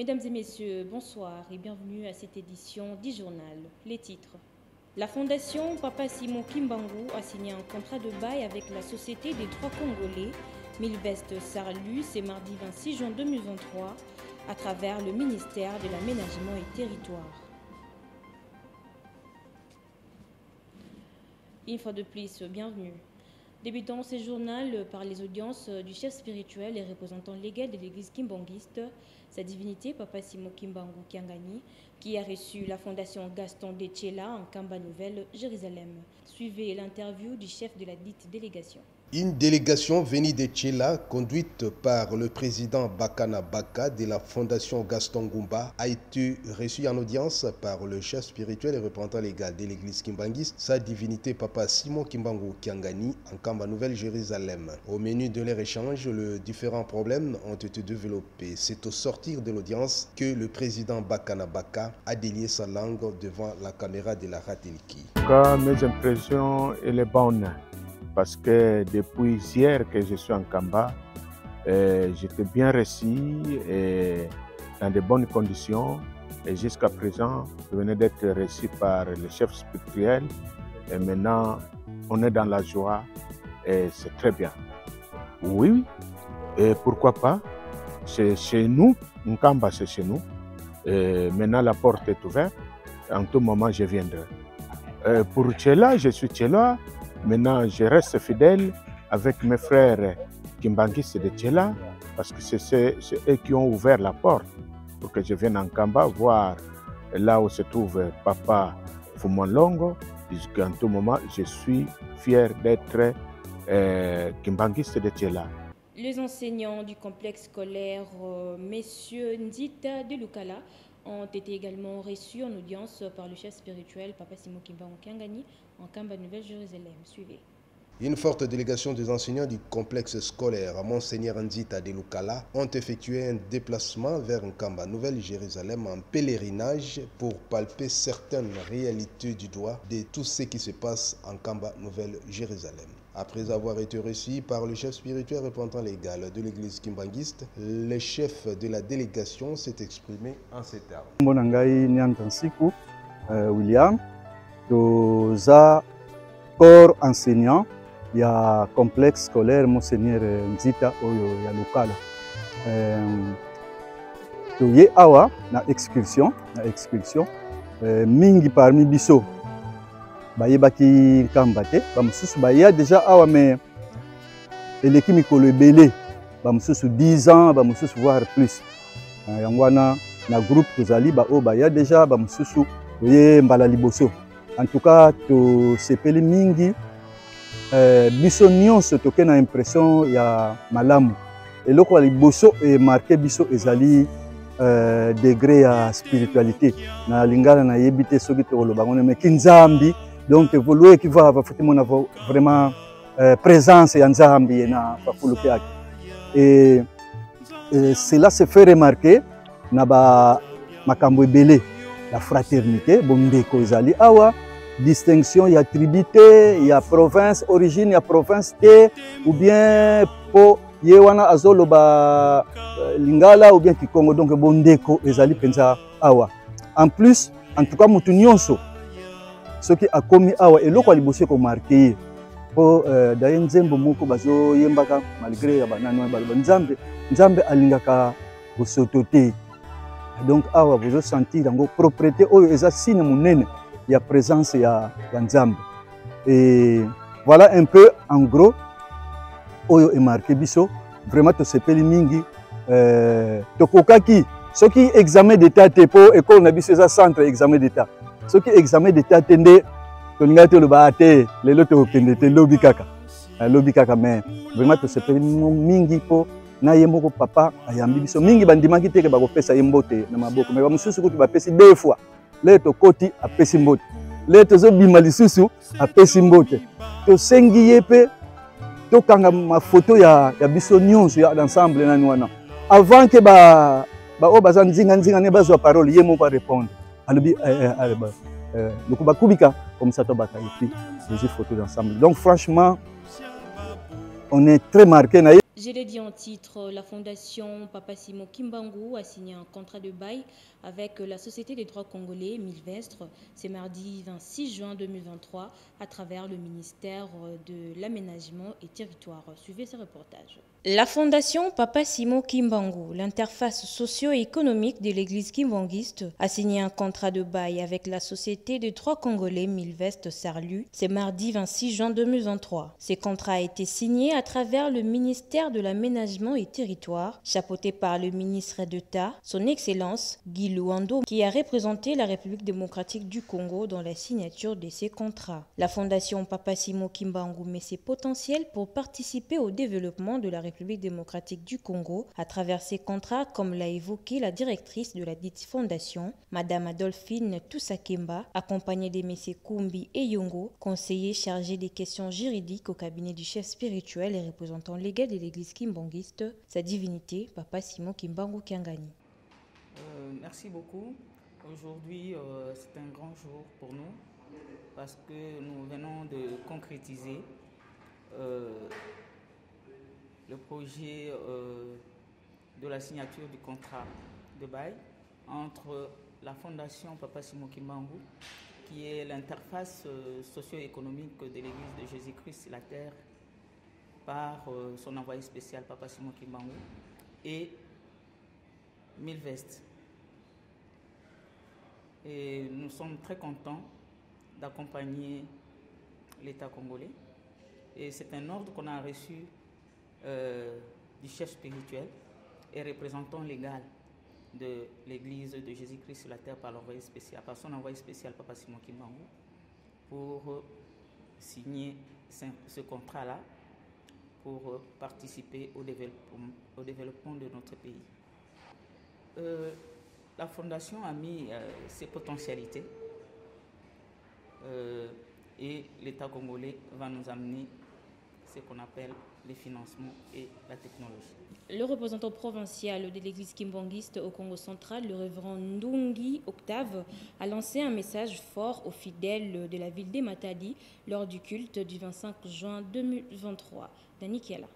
Mesdames et messieurs, bonsoir et bienvenue à cette édition du journal. Les titres. La fondation Papa Simon Kimbangu a signé un contrat de bail avec la Société des Droits Congolais, Milvest Sarlu, c'est mardi 26 juin 2023, à travers le ministère de l'Aménagement et Territoire. Une fois de plus, bienvenue. Débutons ce journal par les audiences du chef spirituel et représentant légal de l'église kimbanguiste, sa divinité Papa Simon Kimbangu Kiangani, qui a reçu la fondation Gaston Detchela en Kamba Nouvelle, Jérusalem. Suivez l'interview du chef de la dite délégation. Une délégation venue de Tchela, conduite par le président Bakana Baka de la fondation Gaston Goumba, a été reçue en audience par le chef spirituel et représentant légal de l'église kimbanguiste, sa divinité Papa Simon Kimbangu Kiangani, en Kamba Nouvelle, Jérusalem. Au menu de leur échange, les différents problèmes ont été développés. C'est au sortir de l'audience que le président Bakana Baka a délié sa langue devant la caméra de la Rateliki. Mes impressions, elles sont bonnes. Parce que depuis hier que je suis en Kamba, j'étais bien reçu et dans de bonnes conditions. Et jusqu'à présent, je venais d'être reçu par le chef spirituel. Et maintenant, on est dans la joie et c'est très bien. Oui, et pourquoi pas? C'est chez nous, Nkamba c'est chez nous. Et maintenant, la porte est ouverte. En tout moment, je viendrai. Pour Tchela, je suis Tchela. Maintenant, je reste fidèle avec mes frères kimbanguistes de Tchela parce que c'est eux qui ont ouvert la porte pour que je vienne en Kamba voir là où se trouve Papa Fumonlongo. Jusqu'à tout moment, je suis fier d'être kimbanguiste de Tchela. Les enseignants du complexe scolaire messieurs Ndita de Lukala ont été également reçus en audience par le chef spirituel Papa Simon Kimbangu Kiangani en Kamba Nouvelle, Jérusalem. Suivez. Une forte délégation des enseignants du complexe scolaire à Monseigneur Nzita de Lukala ont effectué un déplacement vers Kamba Nouvelle, Jérusalem en pèlerinage pour palper certaines réalités du doigt de tout ce qui se passe en Kamba Nouvelle, Jérusalem. Après avoir été reçu par le chef spirituel représentant légal de l'église kimbanguiste, le chef de la délégation s'est exprimé en ces termes. Monangai Nyantansiku, William, toza corps enseignant, il y a complexe scolaire Monseigneur Nzita Oyo ya Lukala. Toye awa na excursion, mingi parmi biso. Bayebaki Nkamba te bamususu baya déjà awa mais eleki mikolo ebele bamususu 10 ans bamususu voire plus yango wana na groupe tozali o baya déjà bamususu oye mbala liboso. En tout cas to sepeli mingi biso nyonso toke na impression ya malamu eloko ya liboso e marqué biso ezali degré ya spiritualité na lingala na yebi te soki tokoloba ngo mais kinzambi. Donc, évoluer qui va vraiment présence et Nzambi na Fafulukiaki. Et cela se fait remarquer na makambo ebele la fraternité, bondeko ezali awa, distinction ya tribité, ya province, origine ya province te, ou bien po yewana azolo ba lingala ou bien kikongo, donc bondeko ezali penza awa. En plus, en tout cas, mutu nyonso ce qui a commis awa et loko liboso ko marqué po d'ailleurs nzembo moko bazo yembaka malgré ya banano baloba nzambe alingaka bosoto te. Donc awa vous sentir yango propriété oyo eza signe munene ya présence ya nzambe. Et voilà un peu en gros oyo e marqué biso vraiment to sepeli mingi tokokaki soki examen d'état te po école na biso eza centre examen d'état. Ce qui est examen d'état tende toningate le baate le loto pendete lobby kaka mais vraiment to sepeli mingi po na yemoko papa ayambi biso mingi bandimaki teke bakopesa yembote na maboko mais bamususu kuti bapesi deux fois le to koti apesi mbote le to zo bima lisusu apesi mbote to sengi yepe to kanga ma photo ya biso nyonso ya ensemble nani wana avant que ba o bazan nzinga ne bazwa parole yemoko ba répondre alobi le kubakubika comme ça tobaka et puis des photos d'ensemble. Donc franchement on est très marqué. Je l'ai dit en titre, la fondation Papa Simon Kimbangu a signé un contrat de bail avec la Société des droits congolais Milvestre. C'est mardi 26 juin 2023 à travers le ministère de l'Aménagement et Territoire. Suivez ce reportage. La fondation Papa Simon Kimbangu, l'interface socio-économique de l'église kimbanguiste, a signé un contrat de bail avec la Société des droits congolais Milvestre Sarlu. C'est mardi 26 juin 2023. Ce contrat a été signé à travers le ministère de l'Aménagement et Territoire, chapeauté par le ministre d'État, son Excellence Guy Luando, qui a représenté la République démocratique du Congo dans la signature de ces contrats. La fondation Papa Simon Kimbangu met ses potentiels pour participer au développement de la République démocratique du Congo à travers ces contrats, comme l'a évoqué la directrice de la dite fondation, Madame Adolphine Toussakemba, accompagnée de M. Kumbi et Yongo, conseiller chargé des questions juridiques au cabinet du chef spirituel et représentant légal de l'église kimbanguiste, sa divinité, Papa Simon Kimbangu Kiangani. Merci beaucoup. Aujourd'hui, c'est un grand jour pour nous parce que nous venons de concrétiser le projet de la signature du contrat de bail entre la fondation Papa Simon Kimbangu, qui est l'interface socio-économique de l'église de Jésus-Christ sur la terre, par son envoyé spécial Papa Simon Kimbangu, et Milvestre. Et nous sommes très contents d'accompagner l'État congolais. Et c'est un ordre qu'on a reçu du chef spirituel et représentant légal de l'église de Jésus-Christ sur la terre par l'envoyé spécial, par son envoyé spécial Papa Simon Kimbangu, pour signer ce contrat-là pour participer au développement de notre pays. La fondation a mis ses potentialités et l'État congolais va nous amener ce qu'on appelle les financements et la technologie. Le représentant provincial de l'église kimbanguiste au Congo central, le révérend Ndungi Octave, a lancé un message fort aux fidèles de la ville de Matadi lors du culte du 25 juin 2023. Dani Kiala.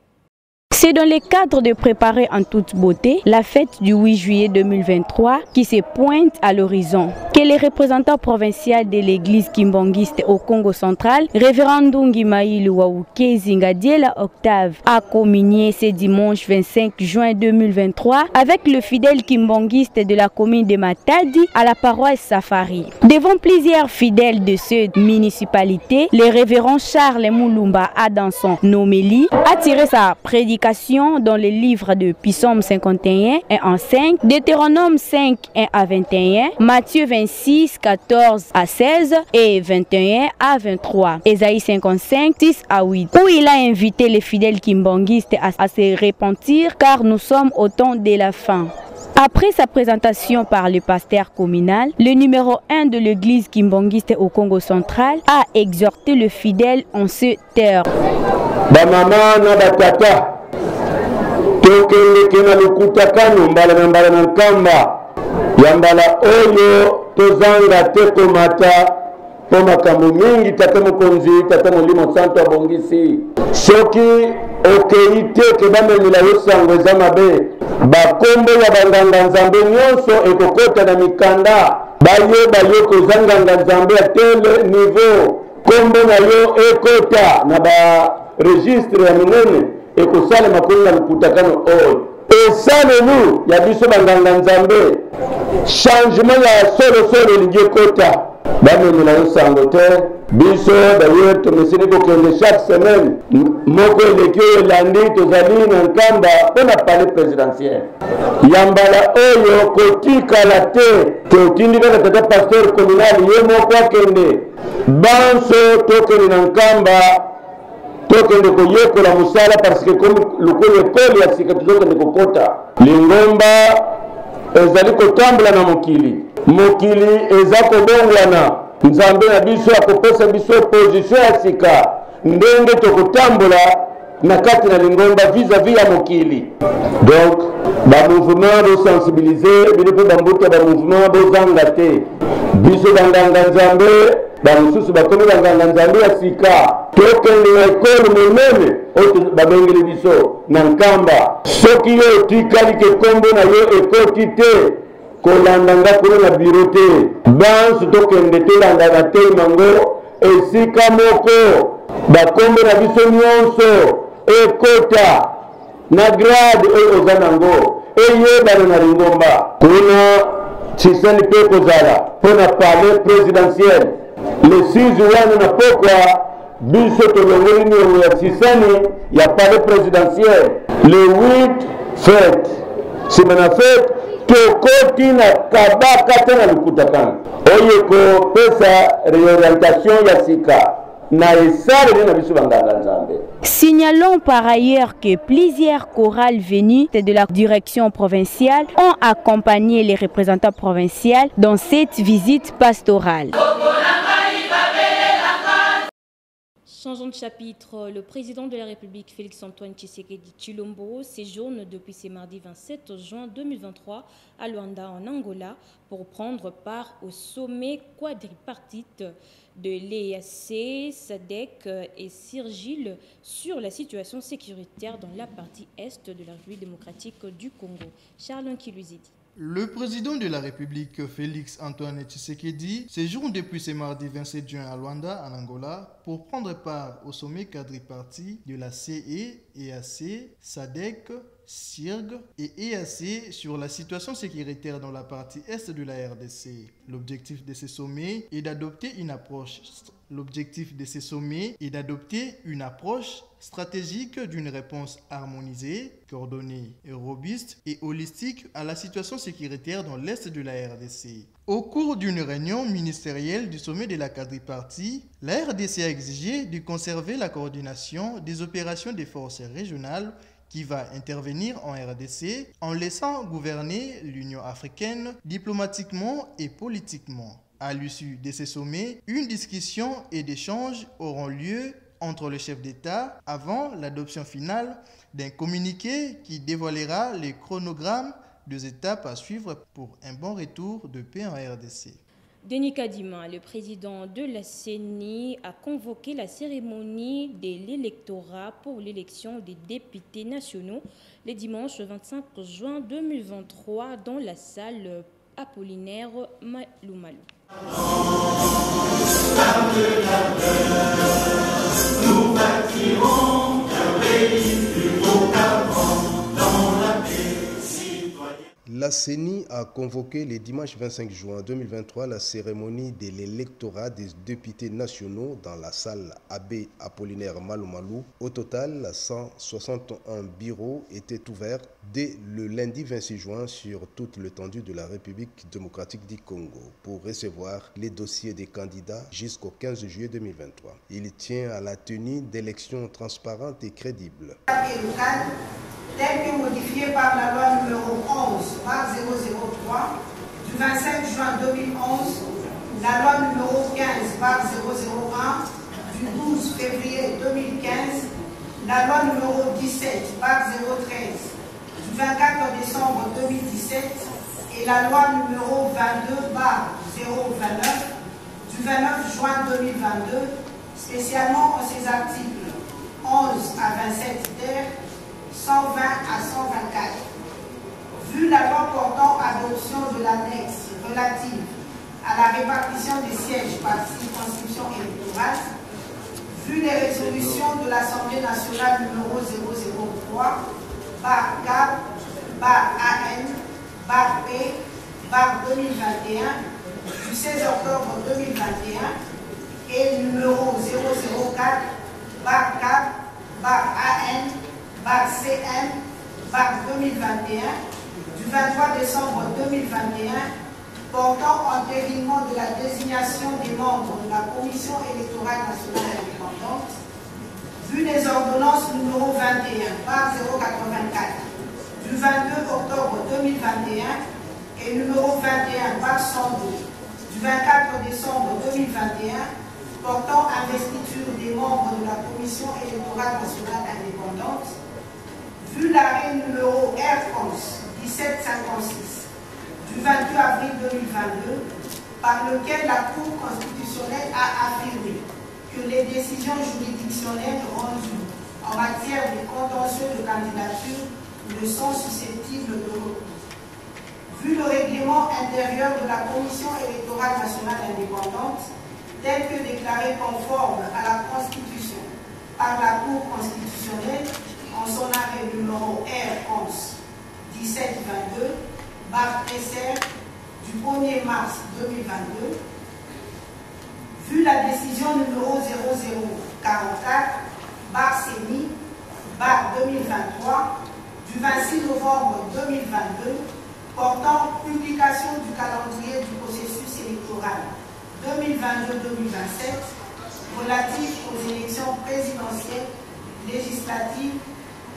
C'est dans le cadre de préparer en toute beauté la fête du 8 juillet 2023 qui se pointe à l'horizon que les représentants provinciaux de l'église kimbanguiste au Congo central, révérend Ndungi Maïlu Wawuke Zingadiela Octave, a communié ce dimanche 25 juin 2023 avec le fidèle kimbanguiste de la commune de Matadi à la paroisse Safari. Devant plusieurs fidèles de cette municipalité, le révérend Charles Moulumba a dans son homélie attiré sa prédication dans les livres de Psaume 51 et en 5, Deutéronome 5 1 à 21, Matthieu 26 14 à 16 et 21 à 23, Ésaïe 55 6 à 8, où il a invité les fidèles kimbanguistes à se repentir car nous sommes au temps de la fin. Après sa présentation par le pasteur communal, le numéro 1 de l'église kimbanguiste au Congo central a exhorté le fidèle en ce terme. Tokende kena lukuta kanu mbala na nkamba yambala oyo tozanga tekomata po makambo mingi tata mokonzi tata molimo santo abongisi soki okei te ke bamemela yo sango eza mabe bakombo ya banganga nzambe nyonso ekokota na mikanda bayeba yo kozanganga nzambe ya tele niveau kombo na yo ekota na baregistre ya minene ekosala makonga lukutakano oyo esalelu ya biso banganga nzambe changement ya solosolo elingi ekota bamemela yo sango te biso d'ailleurs tomesili kokende chaque semaine moko eleki oyo elandi tozali na nkamba mpona palais présidentiel ya mbala oyo kotikala te totindi kaka tata pasteur communal ye moko akende banso tokende na nkamba tokende koyekola mosala parce que comme lokola ekole ya sika tozokende kokota lingomba ezali kotambola na mokili eza kobongwana nzambe na biso akopesa biso position ya sika ndenge tokotambola na kati na lingomba vis-à-vis ya mokili. Donc bamouvement bosensibilize bino mpe bambuta bamouvement bozanga te biso banganga nzambe bamosusu bakomi banganga nzambe ya sika tokende na ekole monene oyo babengeli biso na nkamba. Soki yo otikali ke kombo na yo ekoti te kolanda nga kuna na biro te, bansu tokende tolandana te mango esika moko bakombo na biso nyonso ekota na grade oyo oza nango eyebana na lingomba. Kuna tshisani mpe kozala mpo na palais présidentiel le 6 wana na pokwa biso tolongoli niongo ya tshisani ya palais présidentiel le 8 fête nsima na fête tokoti na kabaka te na lukutakana oyo kopesa réorientation ya sika. Signalons par ailleurs que plusieurs chorales venues de la direction provinciale ont accompagné les représentants provinciaux dans cette visite pastorale. Changeons de chapitre, le président de la République Félix-Antoine Tshisekedi Tshilombo séjourne depuis ce mardi 27 juin 2023 à Luanda en Angola pour prendre part au sommet quadripartite de l'EAC, SADC et CIRGIL sur la situation sécuritaire dans la partie est de la République démocratique du Congo. Charles Kiluzidi. Le président de la République, Félix-Antoine Tshisekedi, séjourne depuis ce mardi 27 juin à Luanda, en Angola, pour prendre part au sommet quadripartite de la CE, EAC, SADC, CIRG et EAC sur la situation sécuritaire dans la partie est de la RDC. L'objectif de ce sommet est d'adopter une approche stratégique d'une réponse harmonisée, coordonnée et robuste et holistique à la situation sécuritaire dans l'est de la RDC. Au cours d'une réunion ministérielle du sommet de la quadripartite, la RDC a exigé de conserver la coordination des opérations des forces régionales qui va intervenir en RDC en laissant gouverner l'Union africaine diplomatiquement et politiquement. À l'issue de ces sommets, une discussion et d'échange auront lieu entre le chef d'État avant l'adoption finale d'un communiqué qui dévoilera les chronogrammes des étapes à suivre pour un bon retour de paix en RDC. Denis Kadima, le président de la CENI, a convoqué la cérémonie de l'électorat pour l'élection des députés nationaux le dimanche 25 juin 2023 dans la salle Apollinaire Malumalu. Nous bâtirons un pays plus beau qu'avant dans la paix citoyenne. La CENI a convoqué le dimanche 25 juin 2023 la cérémonie de l'électorat des députés nationaux dans la salle Abbé Apollinaire Malumalu. Au total, 161 bureaux étaient ouverts dès le lundi 26 juin sur toute l'étendue de la République démocratique du Congo pour recevoir les dossiers des candidats jusqu'au 15 juillet 2023. Il tient à la tenue d'élections transparentes et crédibles. Tel que modifié par la loi numéro 11/003 du 25 juin 2011, la loi numéro 15/001 du 12 février 2015, la loi numéro 17/013 du 24 décembre 2017 et la loi numéro 22/029 du 29 juin 2022, spécialement en ses articles 11 à 27 terres, 120 à 124. Vu la loi portant adoption de l'annexe relative à la répartition des sièges par circonscription électorale, vu les résolutions de l'Assemblée nationale numéro 003/AN/P/2021 du 16 octobre 2021 et numéro 004/AN/CM/2021 du 23 décembre 2021 portant entérinement de la désignation des membres de la Commission électorale nationale indépendante, vu les ordonnances numéro 21/084 du 22 octobre 2021 et numéro 21/102 du 24 décembre 2021 portant investiture des membres de la Commission électorale nationale indépendante, vu l'arrêt numéro R11 1756 du 22 avril 2022 par lequel la Cour constitutionnelle a affirmé que les décisions juridictionnelles rendues en matière de contentieux de candidature ne sont susceptibles de recours. Vu le règlement intérieur de la Commission électorale nationale indépendante, tel que déclaré conforme à la Constitution par la Cour constitutionnelle en son arrêt numéro R11 1722 /SR du 1er mars 2022, vu la décision numéro 0044 CENI 2023 du 26 novembre 2022 portant publication du calendrier du processus électoral 2022-2027 relatif aux élections présidentielles, législatives,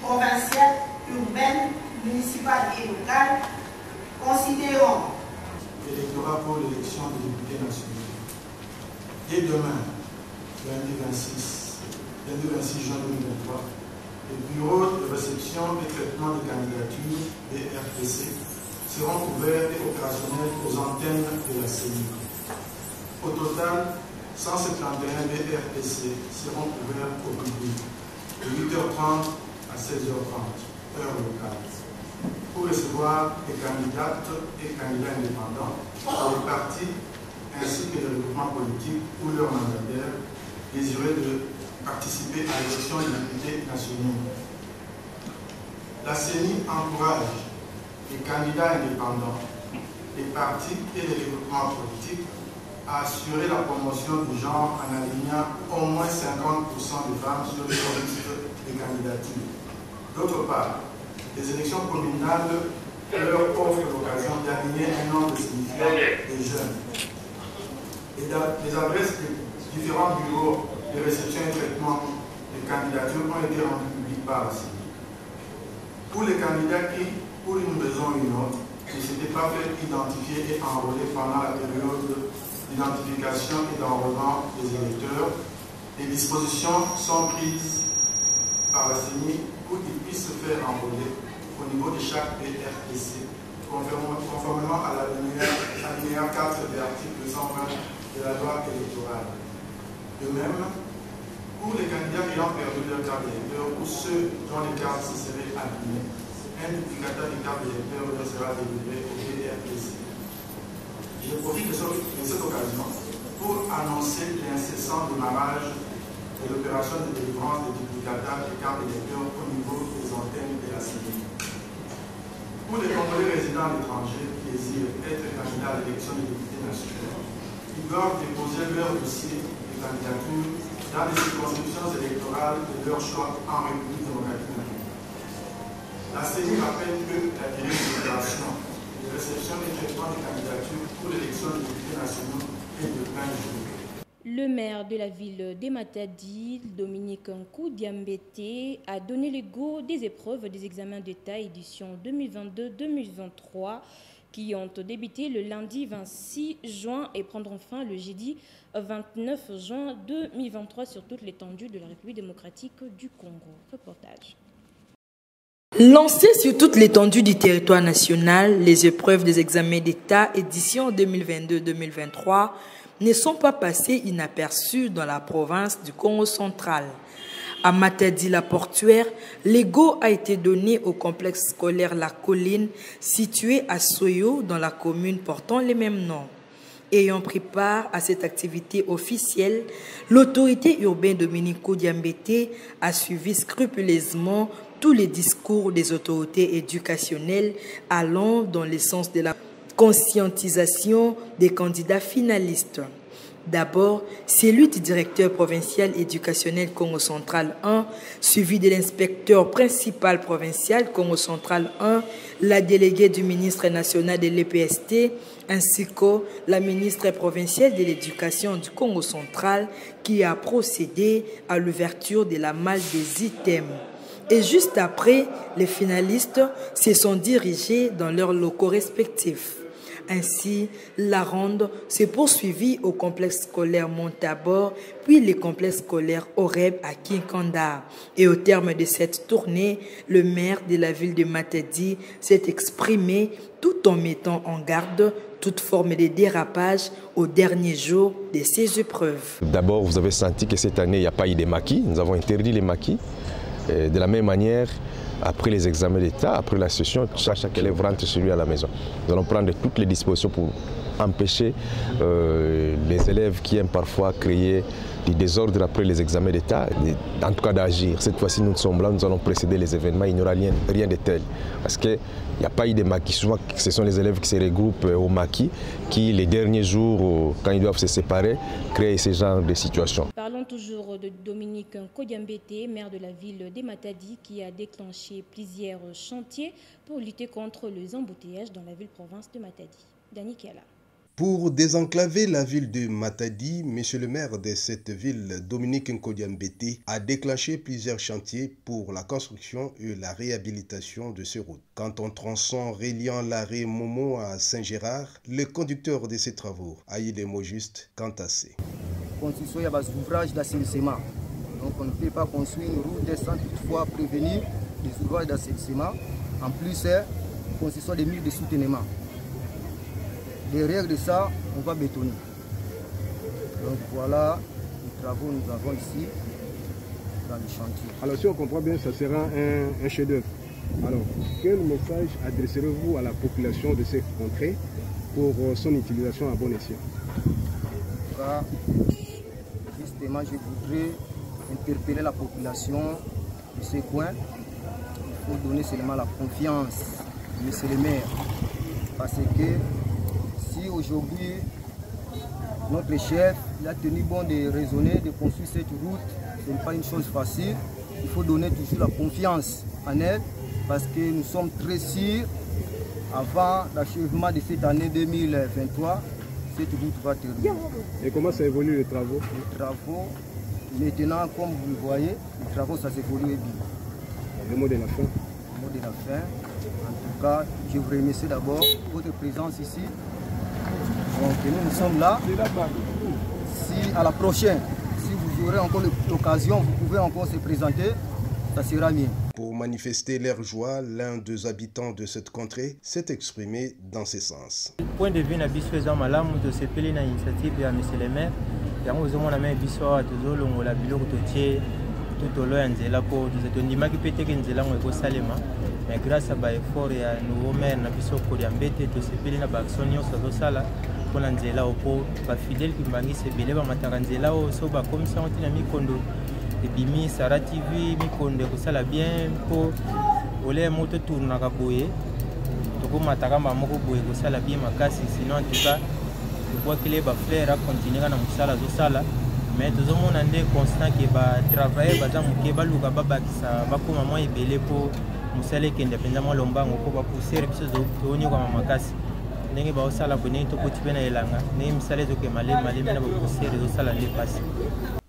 provinciales, urbaines, municipales et locales, considérant l'électorat pour l'élection des députés nationaux. Dès demain, lundi 26 juin 2023, les bureaux de réception et traitement des candidatures des RPC seront ouverts et opérationnels aux antennes de la CENI. Au total, 171 BRPC seront ouverts au public de 8h30 à 16h30, heure locale, pour recevoir les candidates et candidats indépendants, les partis ainsi que les regroupements politiques ou leurs mandataires désireux de participer à l'élection des députés nationaux. La CENI encourage les candidats indépendants, les partis et les regroupements politiques à assurer la promotion du genre en alignant au moins 50% de femmes sur les listes de candidature. D'autre part, les élections communales leur offrent l'occasion d'aligner un nombre significatif de jeunes. Les adresses des différents bureaux de réception et traitement des candidatures ont été rendues publiques par la CENI. Pour les candidats qui, pour une raison ou une autre, ne s'étaient pas fait identifier et enrôler pendant la période d'identification et d'enrôlement des électeurs, les dispositions sont prises par la CENI pour qu'ils puissent se faire enrôler au niveau de chaque PRPC, conformément à l'alinéa 4 de l'article 220 de la loi électorale. De même, pour les candidats ayant perdu leur carte d'électeur ou ceux dont les cartes se seraient abîmées, un duplicateur de carte d'électeur leur sera délivré au PRPC. Je profite de cette occasion pour annoncer l'incessant démarrage de l'opération de délivrance des duplicateurs de cartes d'électeur au niveau des antennes de la CENI. Pour les Congolais résidents à l'étranger qui désirent être candidats à l'élection des députés nationaux, ils doivent déposer leur dossier de candidature dans les circonscriptions électorales de leur choix en République démocratique. La CENI rappelle que la durée de l'opération de réception et traitement des candidatures pour l'élection des députés nationaux est de 20 jours. Le maire de la ville de Matadi, Dominique Nkou Diambete, a donné le go des épreuves des examens d'État édition 2022-2023 qui ont débuté le lundi 26 juin et prendront fin le jeudi 29 juin 2023 sur toute l'étendue de la République démocratique du Congo. Reportage. Lancées sur toute l'étendue du territoire national, les épreuves des examens d'État édition 2022-2023 ne sont pas passées inaperçues dans la province du Congo central. À Matadi-la-Portuaire, l'ego a été donné au complexe scolaire La Colline, situé à Soyo, dans la commune portant les mêmes noms. Ayant pris part à cette activité officielle, l'autorité urbaine Dominique Diambete a suivi scrupuleusement tous les discours des autorités éducationnelles allant dans le sens de la conscientisation des candidats finalistes. D'abord, celui du directeur provincial éducationnel Congo Central 1, suivi de l'inspecteur principal provincial Congo Central 1, la déléguée du ministre national de l'EPST, ainsi que la ministre provinciale de l'éducation du Congo Central qui a procédé à l'ouverture de la malle des items. Et juste après, les finalistes se sont dirigés dans leurs locaux respectifs. Ainsi, la ronde s'est poursuivie au complexe scolaire Montabor, puis les complexes scolaires Oreb à Kinkanda. Et au terme de cette tournée, le maire de la ville de Matadi s'est exprimé tout en mettant en garde toute forme de dérapage au dernier jour de ces épreuves. D'abord, vous avez senti que cette année, il n'y a pas eu de maquis. Nous avons interdit les maquis. De la même manière, après les examens d'État, après la session, chaque élève rentre chez lui à la maison. Nous allons prendre toutes les dispositions pour empêcher les élèves qui aiment parfois créer du désordre après les examens d'État, en tout cas d'agir. Cette fois-ci, nous sommes là, nous allons précéder les événements, il n'y aura rien de tel. Parce qu'il n'y a pas eu de maquis. Souvent, ce sont les élèves qui se regroupent au maquis qui, les derniers jours, quand ils doivent se séparer, créent ce genre de situation. Parlons toujours de Dominique Kodiambete, maire de la ville de Matadi, qui a déclenché plusieurs chantiers pour lutter contre les embouteillages dans la ville-province de Matadi. Dani Kiala. Pour désenclaver la ville de Matadi, monsieur le maire de cette ville, Dominique Nkodiambete, a déclenché plusieurs chantiers pour la construction et la réhabilitation de ces routes. Quant au tronçon reliant l'arrêt Momo à Saint-Gérard, le conducteur de ces travaux a eu les mots justes quant à ces. Construction, il y a des ouvrages d'assainissement. Donc on ne peut pas construire une route sans toutefois prévenir les ouvrages d'assainissement. En plus, construction des murs de soutènement. Derrière de ça, on va bétonner. Donc voilà les travaux que nous avons ici dans le chantier. Alors si on comprend bien, ça sera un chef-d'œuvre. Alors, quel message adresserez-vous à la population de ces contrées pour son utilisation à bon escient? En tout cas, justement, je voudrais interpeller la population de ces coins. Il faut donner seulement la confiance à monsieur le maire. Parce que si aujourd'hui, notre chef il a tenu bon de raisonner, de construire cette route, ce n'est pas une chose facile. Il faut donner toujours la confiance en elle parce que nous sommes très sûrs, avant l'achèvement de cette année 2023, cette route va terminer. Et comment ça évolue les travaux? Les travaux, maintenant, comme vous le voyez, les travaux, ça s'évolue bien. Le mot de la fin? Le mot de la fin. En tout cas, je vous remercie d'abord pour votre présence ici. Donc nous sommes là. Si à la prochaine, si vous aurez encore l'occasion, vous pouvez encore se présenter, ça sera mieux. Pour manifester leur joie, l'un des habitants de cette contrée s'est exprimé dans ce sens. Point de vue nabiso eza malamu to sepeli na initiative ya monsieur le maire. Yango ozomona me biso awa tozolongola biloko totie tutolo ya nzela po tondimaki pe teke nzela ngo ekosalema. Mais grâce à l'effort et à nouveau maire na biso Kodiambete to sepeli na baction nyonso azosala mpona nzela opo bafidèle kimbangisi ebele bamataka nzela oyo so bakomisa ngo ntina mikondo ebimi Sara TV mikondo ekosala bien mpo ole moto tournaka boye tokomataka moko boye ekosala bien makasi sinon en tout cas tokwakile bafrère akontinue kaka na mosala azosala mais tozomona nde constant ke batravailler baza moke baluka babakisa bakóma mwa ebele mpo mosala ekende mpenza mwa lombango mpo bapoussière biso toonyokama makasi ndenge baosala boye ndenge tokoti mpe na elanga ndenge misala ezokema maleme na bapoussière ezosala nde pasi.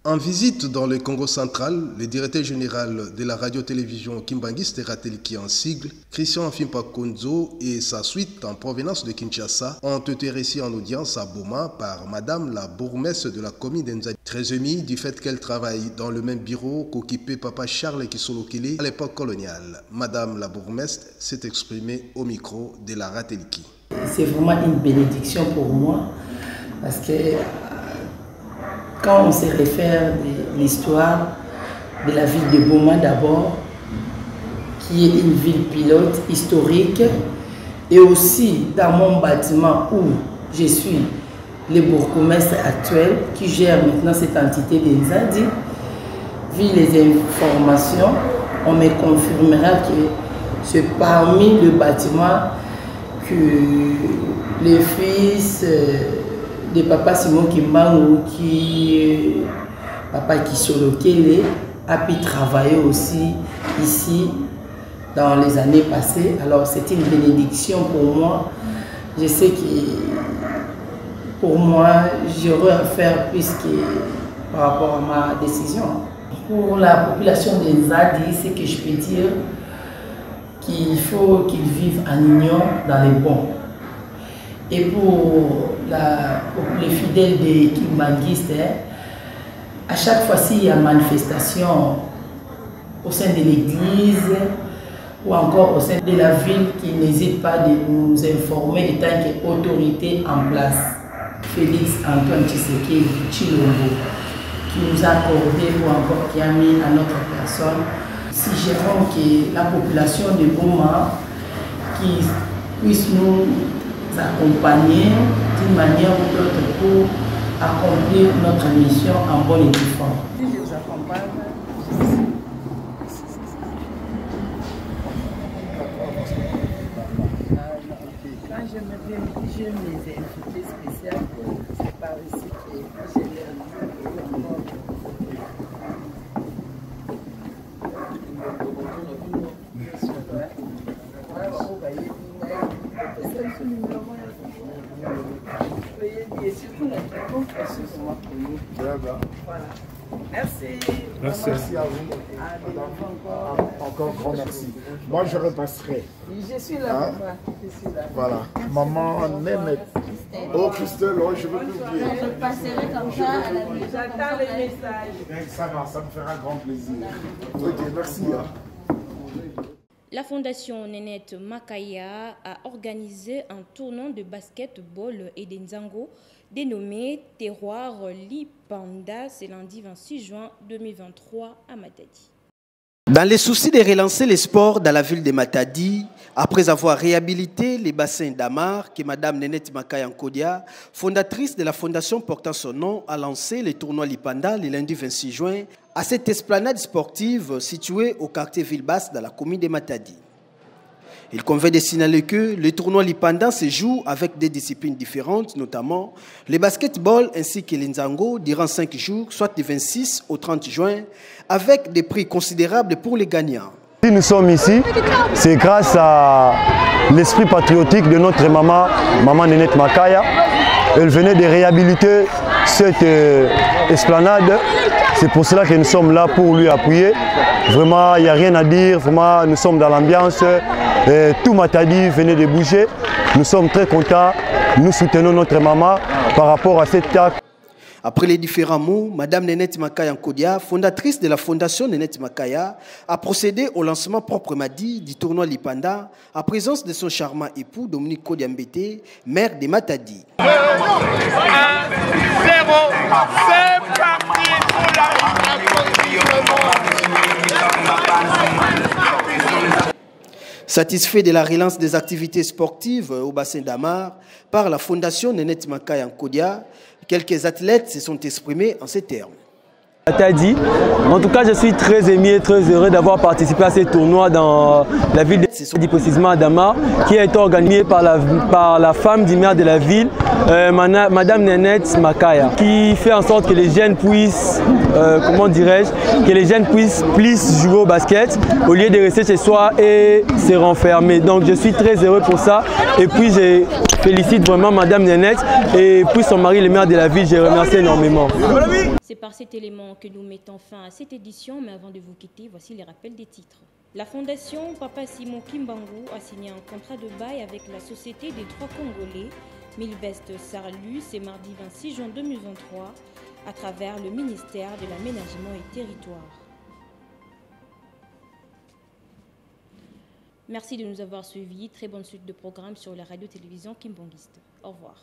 En visite dans le Congo central, le directeur général de la radio-télévision Kimbangiste Rateliki en sigle, Christian Fimpa Konzo et sa suite en provenance de Kinshasa ont été reçus en audience à Boma par Madame la bourgmestre de la commune d'Enzadi. Très émue du fait qu'elle travaille dans le même bureau qu'occupait Papa Charles Kisolokele à l'époque coloniale. Madame la bourgmestre s'est exprimée au micro de la Rateliki. C'est vraiment une bénédiction pour moi parce que quand on se réfère de l'histoire de la ville de Boma d'abord, qui est une ville pilote historique, et aussi dans mon bâtiment où je suis le bourgmestre actuel qui gère maintenant cette entité d'Enzadi, vu les informations, on me confirmera que c'est parmi le bâtiment que le fils de Papa Simon Kimbangu, qui Papa Kisolokele, a pu travailler aussi ici dans les années passées. Alors c'est une bénédiction pour moi. Je sais que pour moi, j'aurais à faire plus que par rapport à ma décision. Pour la population des Zadi, c'est que je peux dire qu'il faut qu'ils vivent en union dans les bons. Et pour les fidèles des kimbanguistes, à chaque fois-ci, il y a manifestation au sein de l'église ou encore au sein de la ville qui n'hésite pas de nous informer en tant qu'autorité en place. Félix Antoine Tshisekedi Tshilombo, qui nous a accordé ou encore qui a mis à notre personne. Si gérons que la population de Goma qui puisse nous accompagner d'une manière ou d'autre pour accomplir notre mission en bonne et due forme. Je vous accompagne. Quand je me viens, j'ai mes invités spéciales, c'est par ici que j'ai l'air. Voilà. Merci. Merci à vous. Encore grand merci. Moi, je repasserai. Je suis là, maman. Je suis là. Voilà. Maman, Németh. Oh, Christelle, oh, je veux t'oublier. Je passerai comme ça à la maison. J'attends les messages. Ça va, ça me fera grand plaisir. Ok, merci. La fondation Nénette Makaya a organisé un tournoi de basketball et de nzango dénommé Terroir Lipanda. C'est lundi 26 juin 2023 à Matadi. Dans les soucis de relancer les sports dans la ville de Matadi, après avoir réhabilité les bassins d'Amar, que Mme Nénette Makaya Nkodia, fondatrice de la fondation portant son nom, a lancé le tournoi Lipanda le lundi 26 juin à cette esplanade sportive située au quartier Ville-Basse dans la commune de Matadi. Il convient de signaler que le tournoi Lipanda se joue avec des disciplines différentes, notamment le basketball ainsi que l'Inzango durant 5 jours, soit du 26 au 30 juin, avec des prix considérables pour les gagnants. Si nous sommes ici, c'est grâce à l'esprit patriotique de notre maman Nénette Makaya. Elle venait de réhabiliter cette esplanade. C'est pour cela que nous sommes là pour lui appuyer. Vraiment, il n'y a rien à dire. Vraiment, nous sommes dans l'ambiance. Tout Matadi venait de bouger. Nous sommes très contents. Nous soutenons notre maman par rapport à cette acte. Après les différents mots, Mme Nénette Makaya Nkodia, fondatrice de la fondation Nénette Makaya, a procédé au lancement proprement dit du tournoi Lipanda en présence de son charmant époux Dominique Kodiambete, maire de Matadi. 1-0, c'est parti pour la Satisfait de la relance des activités sportives au bassin d'Amar par la fondation Nénette Makaya Nkodia, quelques athlètes se sont exprimés en ces termes. Matadi. En tout cas, je suis très ému, très heureux d'avoir participé à ce tournoi dans la ville de précisément à Damar, qui a été organisé par la femme du maire de la ville, Madame Nénette Makaya, qui fait en sorte que les jeunes puissent, comment dirais-je, que les jeunes puissent jouer au basket au lieu de rester chez soi et se renfermer. Donc, je suis très heureux pour ça. Et puis, je félicite vraiment Madame Nénette et puis son mari, le maire de la ville. Je remercie énormément. C'est par cet élément que nous mettons fin à cette édition, mais avant de vous quitter, voici les rappels des titres. La fondation Papa Simon Kimbangu a signé un contrat de bail avec la Société des Droits Congolais, Milvest Sarlu, c'est mardi 26 juin 2023, à travers le ministère de l'Aménagement et Territoire. Merci de nous avoir suivis. Très bonne suite de programmes sur la radio-télévision Kimbanguiste. Au revoir.